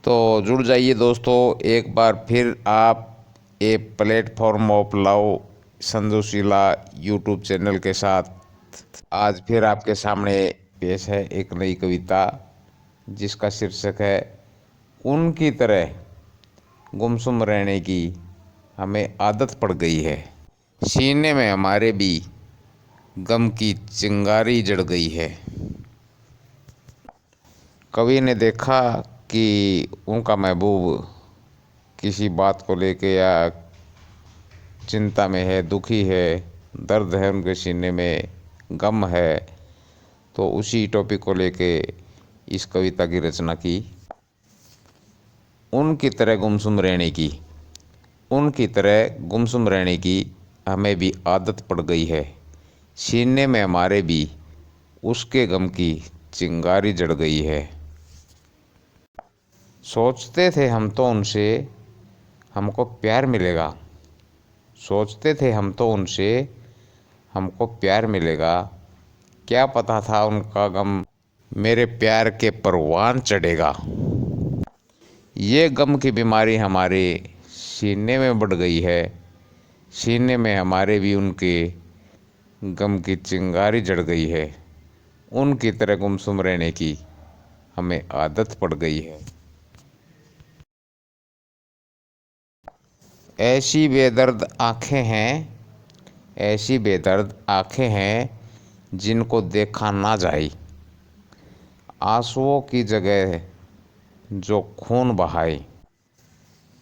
तो जुड़ जाइए दोस्तों, एक बार फिर आप a platform of love Sanjusheela YouTube channel के साथ आज फिर आपके सामने पेश है एक नई कविता जिसका शीर्षक है उनकी तरह गुमसुम रहने की हमें आदत पड़ गई है। सीने में हमारे भी गम की चिंगारी जड़ गई है। कवि ने देखा कि उनका महबूब किसी बात को लेके या चिंता में है, दुखी है, दर्द है, उनके सीने में गम है, तो उसी टॉपिक को लेके इस कविता की रचना की। उनकी तरह गुमसुम रहने की, उनकी तरह गुमसुम रहने की हमें भी आदत पड़ गई है। सीने में हमारे भी उसके गम की चिंगारी जड़ गई है। सोचते थे हम तो उनसे हमको प्यार मिलेगा, सोचते थे हम तो उनसे हमको प्यार मिलेगा। क्या पता था उनका गम मेरे प्यार के परवान चढ़ेगा। ये गम की बीमारी हमारे सीने में बढ़ गई है। सीने में हमारे भी उनके गम की चिंगारी जड़ गई है। उनकी तरह गुमसुम रहने की हमें आदत पड़ गई है। ऐसी बेदर्द आँखें हैं, ऐसी बेदर्द आँखें हैं जिनको देखा ना जाए। आंसुओं की जगह जो खून बहाए।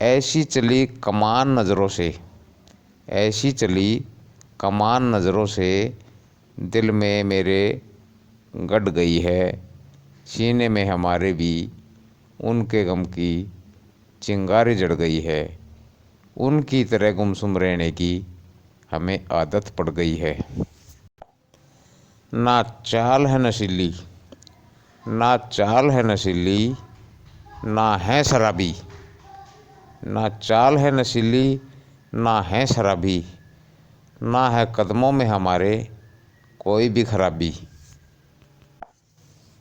ऐसी चली कमान नज़रों से, ऐसी चली कमान नज़रों से दिल में मेरे गड़ गई है। सीने में हमारे भी उनके गम की चिंगारी जड़ गई है। उनकी तरह गुमसुम रहने की हमें आदत पड़ गई है। ना चाल है नशीली, ना चाल है नशीली, ना है शराबी। ना चाल है नशीली, ना है शराबी, ना है कदमों में हमारे कोई भी खराबी।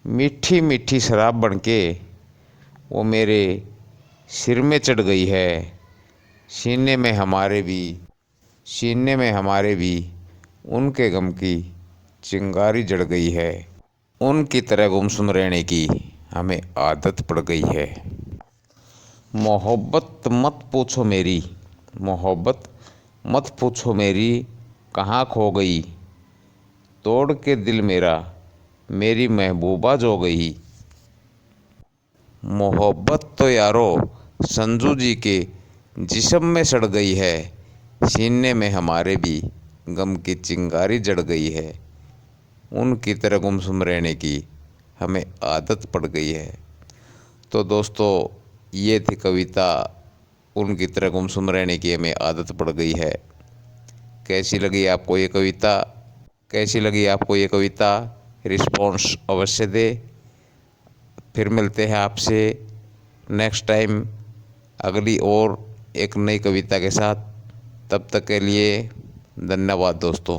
मीठी मीठी शराब बनके वो मेरे सिर में चढ़ गई है। सीने में हमारे भी, सीने में हमारे भी उनके गम की चिंगारी जड़ गई है। उनकी तरह गुमसुम रहने की हमें आदत पड़ गई है। मोहब्बत मत पूछो मेरी, मोहब्बत मत पूछो मेरी कहाँ खो गई। तोड़ के दिल मेरा मेरी महबूबा जो गई। मोहब्बत तो यारो संजू जी के जिस्म में सड़ गई है। सीने में हमारे भी गम की चिंगारी जड़ गई है। उनकी तरह गुमसुम रहने की हमें आदत पड़ गई है। तो दोस्तों, ये थी कविता उनकी तरह गुमसुम रहने की हमें आदत पड़ गई है। कैसी लगी आपको ये कविता? कैसी लगी आपको ये कविता? रिस्पॉन्स अवश्य दे। फिर मिलते हैं आपसे नेक्स्ट टाइम अगली और एक नई कविता के साथ। तब तक के लिए धन्यवाद दोस्तों।